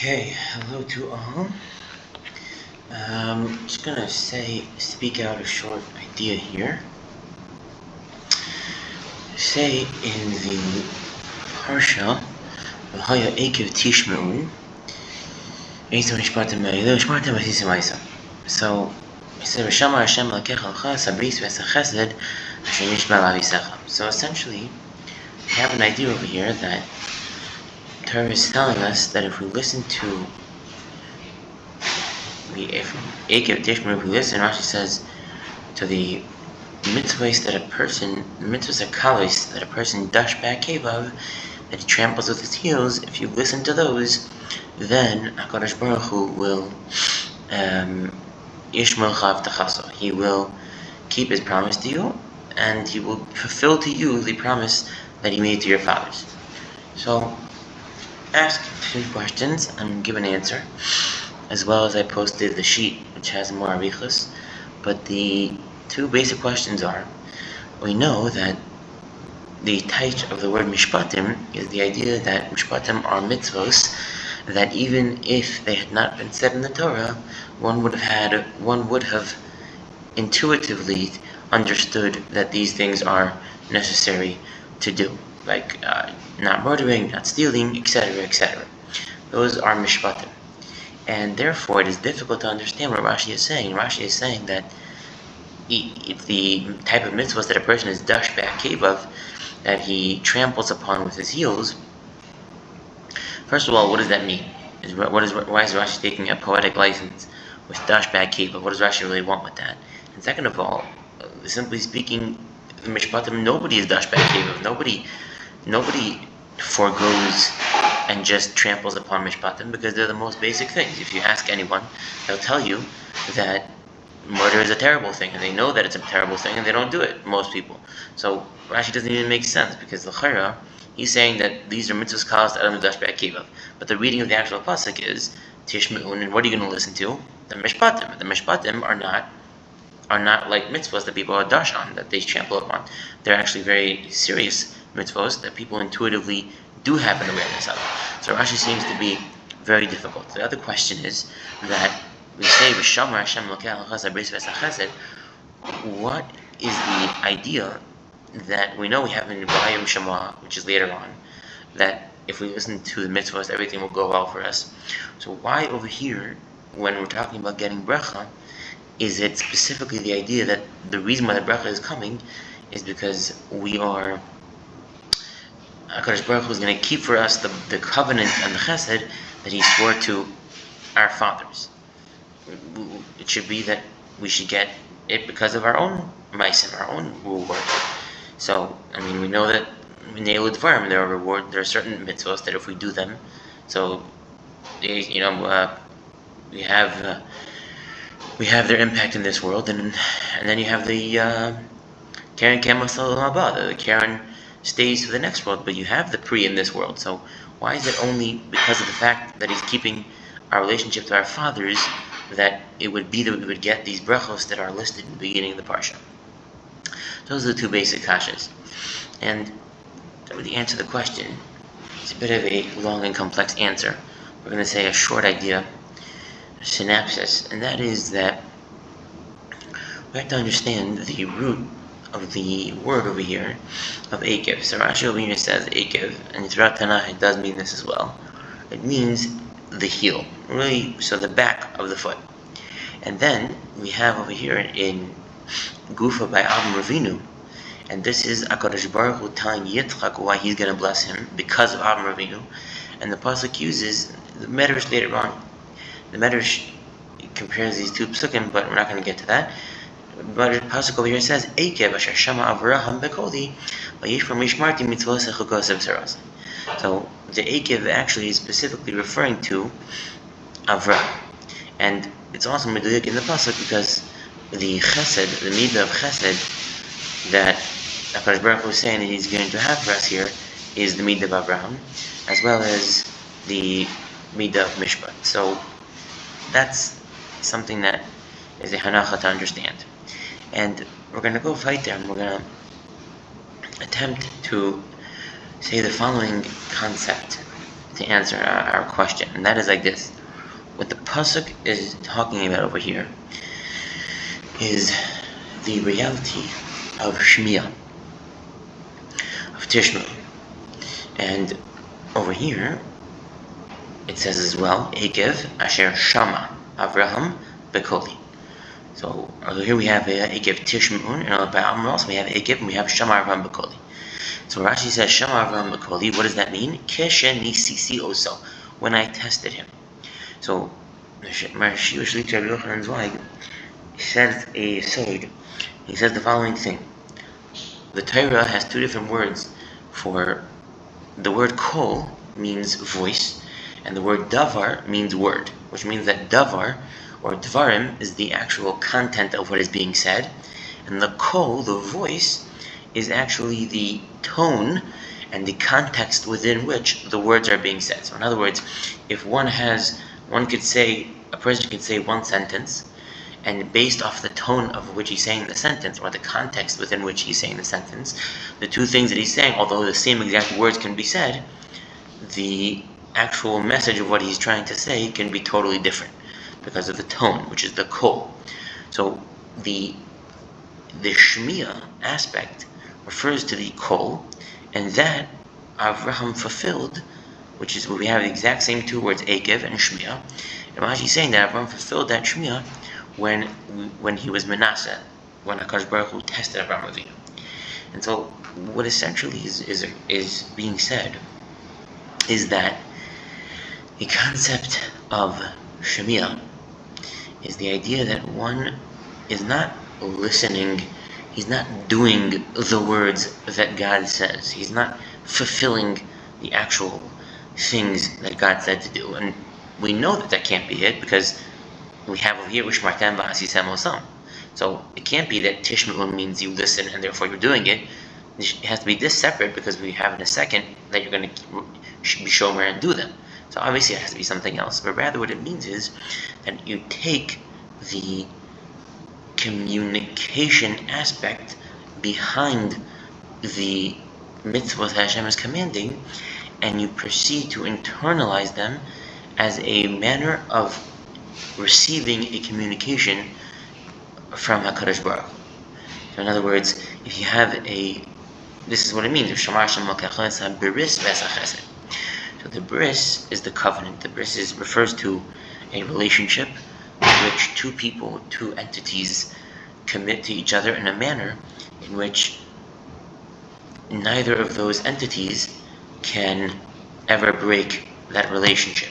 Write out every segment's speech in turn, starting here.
Okay, hello to all. Just gonna speak out a short idea here. Say in the parsha, eikev tishmeu, so it says, "V'shamar Hashem Elokecha l'cha sabris v'esachesed asher nishma l'avisecha." So essentially, we have an idea over here that the Torah is telling us that if we listen to eikev tishmeu, if we listen, Rashi says, to the mitzvahs that a person dash back of, that he tramples with his heels, if you listen to those, then HaKadosh Baruch Hu will he will keep his promise to you, and he will fulfill to you the promise that he made to your fathers. So, ask 2 questions and give an answer, as well as I posted the sheet which has more arichos. But the 2 basic questions are: we know that the taich of the word mishpatim is the idea that mishpatim are mitzvos that even if they had not been said in the Torah, one would have intuitively understood that these things are necessary to do, like not murdering, not stealing, etc., etc. Those are mishpatim, and therefore it is difficult to understand what Rashi is saying. Rashi is saying that if the type of mitzvahs that a person is dashed ba'akev of, that he tramples upon with his heels, first of all, what does that mean? Why is Rashi taking a poetic license with dash ba'akev? What does Rashi really want with that? And second of all, simply speaking, the mishpatim, nobody is dash ba'akev of. Nobody forgoes and just tramples upon mishpatim, because they're the most basic things. If you ask anyone, they'll tell you that murder is a terrible thing, and they know that it's a terrible thing, and they don't do it, most people. So Rashi doesn't even make sense, because l'chayra, he's saying that these are mitzvahs kalas adam dash ba'akev. But the reading of the actual pasuk is tishme'un, and what are you going to listen to? The mishpatim. The mishpatim are not like mitzvahs that people are dash on, that they trample upon. They're actually very serious mitzvahs that people intuitively do have an awareness of. So Rashi seems to be very difficult. The other question is that we say v'shamar Hashem Elokecha l'cha sabris v'esachesed. What is the idea that we know we have in Vayom Shema, which is later on, that if we listen to the mitzvahs, everything will go well for us? So why over here, when we're talking about getting bracha, is it specifically the idea that the reason why the bracha is coming is because HaKadosh Baruch Hu is going to keep for us the covenant and the chesed that he swore to our fathers? It should be that we should get it because of our own ma'asim, our own reward. So, we know that dvarim, there are certain mitzvahs that if we do them, so we have their impact in this world, and then you have the Karen Kemas Haba, the Karen stays for the next world, but you have the pre in this world. So why is it only because of the fact that he's keeping our relationship to our fathers that it would be that we would get these brachos that are listed in the beginning of the parsha? Those are the 2 basic kashas. And to really answer the question, it's a bit of a long and complex answer. We're going to say a short idea, a synopsis, and that is that we have to understand the root of the word over here of eikev. So Rashi over here says eikev, and throughout Tanakh it does mean this as well. It means the heel, really, so the back of the foot. And then we have over here in Gufa by Avram Avinu, and this is HaKadosh Baruch Hu telling Yitzchak why he's going to bless him because of Avram Avinu. And the pasuk uses the Medrash later on. The Medrash compares these 2 psukim, but we're not going to get to that. But the pasuk over here says eikev asher shama Avraham bekoli vayishmar mishmarti mitzvos echukosav saras. So the eikev actually is specifically referring to Avraham, and it's also meduyik in the pasuk because the chesed, the midah of chesed that HaKadosh Baruch Hu is saying that he's going to have for us here is the midah of Avraham, as well as the midah of mishpat. So that's something that is a hanacha to understand. And we're going to go weiter, and we're going to attempt to say the following concept to answer our question, and that is like this. What the pasuk is talking about over here is the reality of Shmiya, of Tishma. And over here, it says as well, eikev asher shama Avraham bekoli. So over here we have eikev Tishma'un, and over by Amros we have eikev and we have shama Avraham bekoli. So Rashi says shama Avraham bekoli. What does that mean? Keshen nisisi oso, when I tested him. So Rashi usually Rabbi Yochanan Zweig says a sod. He says the following thing. The Torah has two different words for the word kol means voice, and the word davar means word, which means that davar or dvarim is the actual content of what is being said, and the kol, the voice, is actually the tone and the context within which the words are being said. So in other words, if a person could say one sentence, and based off the tone of which he's saying the sentence, or the context within which he's saying the sentence, the two things that he's saying, although the same exact words can be said, the actual message of what he's trying to say can be totally different because of the tone, which is the kol. So the shmiya aspect refers to the kol, and that Avraham fulfilled, which is where we have the exact same two words, eikev and shmiya. And Rashi's saying that Avraham fulfilled that shmiya when he was Manasseh, when HaKadosh Baruch Hu tested Avraham Avinu. And so what essentially is being said is that the concept of Shemiah is the idea that one is not listening, he's not doing the words that God says, he's not fulfilling the actual things that God said to do. And we know that can't be it, because we have over here Ushmartem V'asisem Osam. So it can't be that Tishma'un means you listen and therefore you're doing it. It has to be this separate, because we have in a second that you're going to be shomer and do them. So obviously it has to be something else. But rather what it means is that you take the communication aspect behind the mitzvot that Hashem is commanding, and you proceed to internalize them as a manner of receiving a communication from HaKadosh Baruch Hu. So in other words, if you have this is what it means. So the bris is the covenant. The bris refers to a relationship in which two people, two entities commit to each other in a manner in which neither of those entities can ever break that relationship.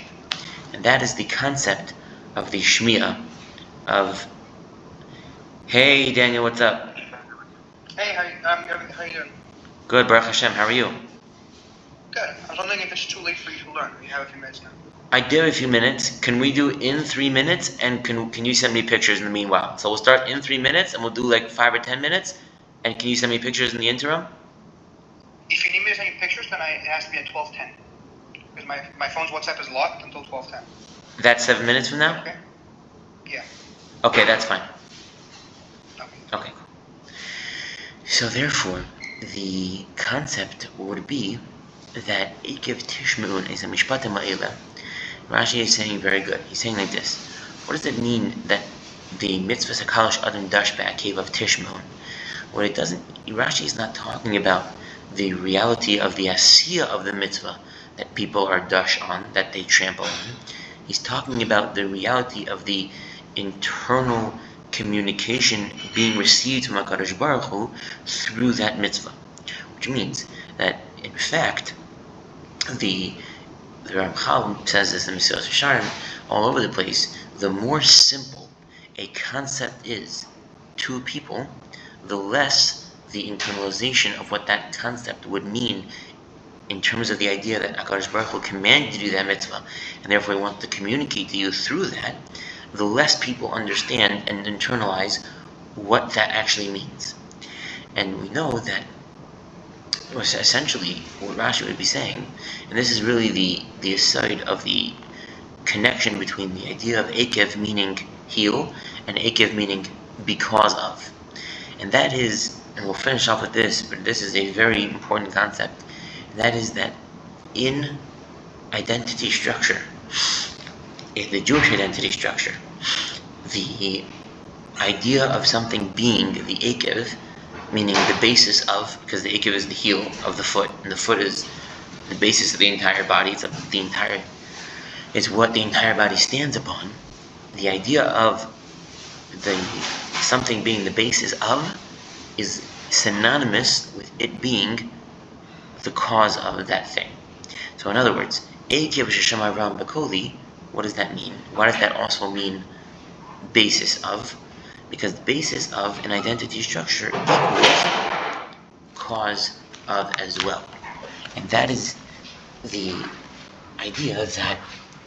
And that is the concept of the Shmiya of, hey Daniel, what's up? Hey, how you doing? Good, Baruch Hashem, how are you? Good. I was wondering if it's too late for you to learn. You have a few minutes now. I do have a few minutes. Can we do in 3 minutes, and can you send me pictures in the meanwhile? So we'll start in 3 minutes, and we'll do like 5 or 10 minutes, and can you send me pictures in the interim? If you need me to send you pictures, then it has to be at 12:10. Because my phone's WhatsApp is locked until 12:10. That's 7 minutes from now? Okay. Yeah. Okay, that's fine. Okay. Cool. So therefore, the concept would be that eikev Tishma'un is a mishpat ma'ila. Rashi is saying very good. He's saying like this. What does it mean that the mitzvah sakalish adam dash eikev of Tishma'un? What it doesn't, Rashi is not talking about the reality of the asiyah of the mitzvah that people are dash on, that they trample on. He's talking about the reality of the internal communication being received from HaKadosh Baruch Hu through that mitzvah. Which means that, in fact, the Ramchal says this in Mesilas Yesharim all over the place, the more simple a concept is to people, the less the internalization of what that concept would mean in terms of the idea that HaKadosh Baruch Hu commanded you to do that mitzvah, and therefore he wants to communicate to you through that, the less people understand and internalize what that actually means. And we know that essentially what Rashi would be saying, and this is really the aside of the connection between the idea of eikev meaning heal and eikev meaning because of. And that is, and we'll finish off with this, but this is a very important concept, and that is that in identity structure, in the Jewish identity structure, the idea of something being the eikev, meaning the basis of, because the eikev is the heel of the foot, and the foot is the basis of the entire body. It's what the entire body stands upon. The idea of the something being the basis of is synonymous with it being the cause of that thing. So in other words, eikev sheshem Avram Bakoli, what does that mean? Why does that also mean basis of? Because the basis of an identity structure equals cause of as well. And that is the idea that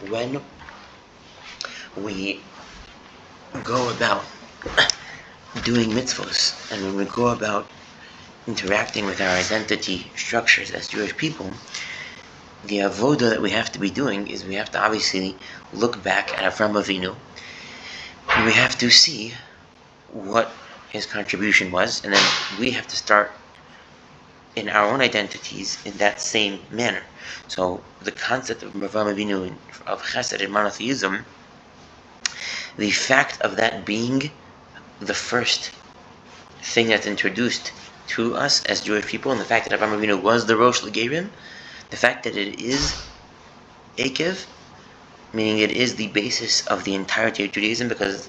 when we go about doing mitzvos, and when we go about interacting with our identity structures as Jewish people, the avoda that we have to be doing is we have to obviously look back at Avram Avinu, and we have to see what his contribution was, and then we have to start in our own identities in that same manner. So the concept of Avram Avinu, of chesed and monotheism, the fact of that being the first thing that's introduced to us as Jewish people, and the fact that Avram Avinu was the Rosh L'Gerim, the fact that it is eikev, meaning it is the basis of the entirety of Judaism, because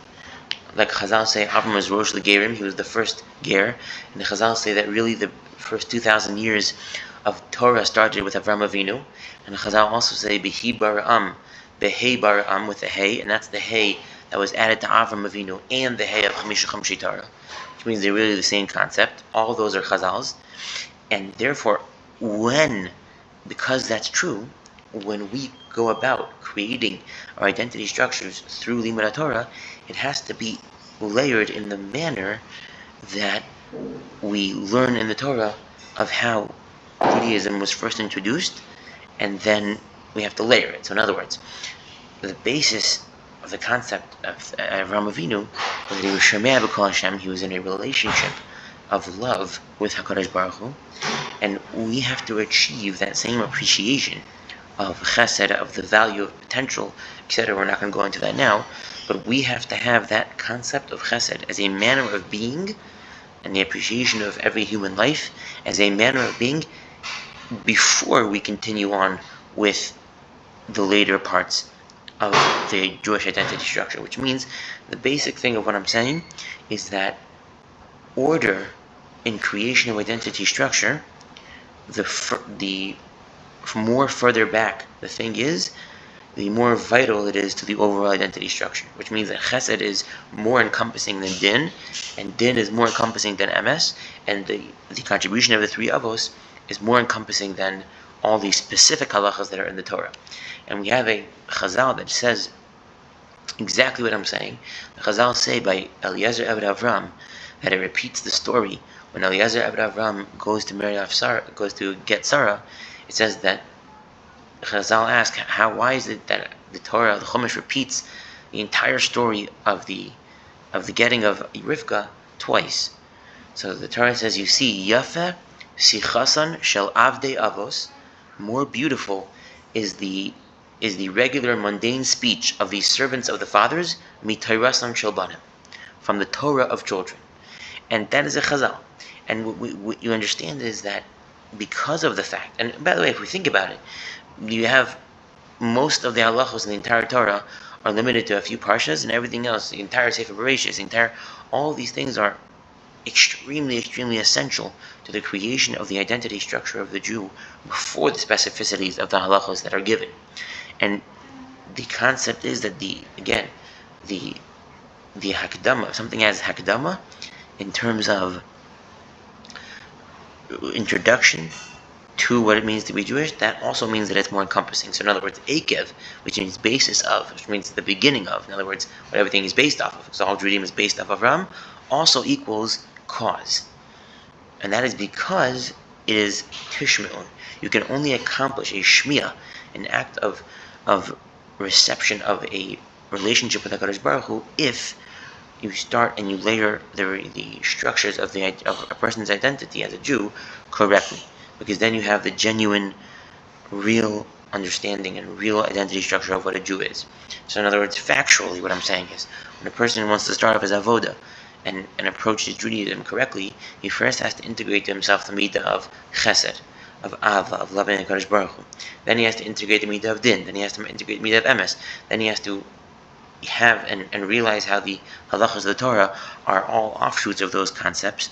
like Chazal say, Avram was Rosh L'Gerim, he was the first ger, and the Chazal say that really the first 2,000 years of Torah started with Avram Avinu, and the Chazal also say Behi Bara'am, Behei Bara'am with the Hey, and that's the Hey that was added to Avram Avinu, and the Hey of Chamisha Chamshi Torah, which means they're really the same concept. All those are Chazals, and therefore, because that's true, when we go about creating our identity structures through Limud Torah, it has to be layered in the manner that we learn in the Torah of how Judaism was first introduced, and then we have to layer it. So in other words, the basis of the concept of Avram Avinu was that he was Shomea b'Kol Hashem, he was in a relationship of love with HaKadosh Baruch Hu, and we have to achieve that same appreciation of chesed, of the value of potential, etc. We're not going to go into that now, but we have to have that concept of chesed as a manner of being, and the appreciation of every human life as a manner of being, before we continue on with the later parts of the Jewish identity structure. Which means the basic thing of what I'm saying is that order in creation of identity structure, the more further back the thing is, the more vital it is to the overall identity structure. Which means that chesed is more encompassing than din, and din is more encompassing than emes, and the contribution of the three avos is more encompassing than all the specific halachas that are in the Torah. And we have a chazal that says exactly what I'm saying. The chazal say by Eliezer Eved Avram that it repeats the story when Eliezer Eved Avram goes to get Sarah. It says that Chazal ask, why is it that the Torah, the Chumash, repeats the entire story of the getting of Rivka twice? So the Torah says, you see, Yafeh Sichasan Shel Avdei Avos, more beautiful is the regular mundane speech of the servants of the fathers, Mitayrasam Shel Banim, from the Torah of children. And that is a Chazal. And what you understand is that because of the fact, and by the way, if we think about it, you have most of the halachos in the entire Torah are limited to a few parshas, and everything else, the entire Sefer Bereshis, all these things are extremely, extremely essential to the creation of the identity structure of the Jew before the specificities of the halachos that are given. And the concept is that the hakdama, something has hakdama in terms of introduction to what it means to be Jewish, that also means that it's more encompassing. So in other words, eikev, which means basis of, which means the beginning of, in other words, what everything is based off of, because all Judaism is based off of Avram, also equals cause. And that is because it is tishmeun. You can only accomplish a shmiya, an act of reception of a relationship with HaKadosh Baruch Hu, if you start and you layer the structures of a person's identity as a Jew correctly. Because then you have the genuine, real understanding and real identity structure of what a Jew is. So in other words, factually, what I'm saying is, when a person wants to start off his avoda and approach his Judaism correctly, he first has to integrate to himself the midah of chesed, of ava, of loving HaKadosh Baruch Hu. Then he has to integrate the midah of din. Then he has to integrate the midah of emes. Then he has to have and realize how the halachas of the Torah are all offshoots of those concepts,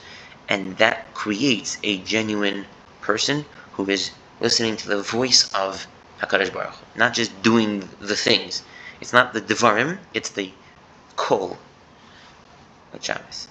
and that creates a genuine person who is listening to the voice of HaKadosh Baruch Hu, not just doing the things. It's not the devarim, it's the kol. Shabbos.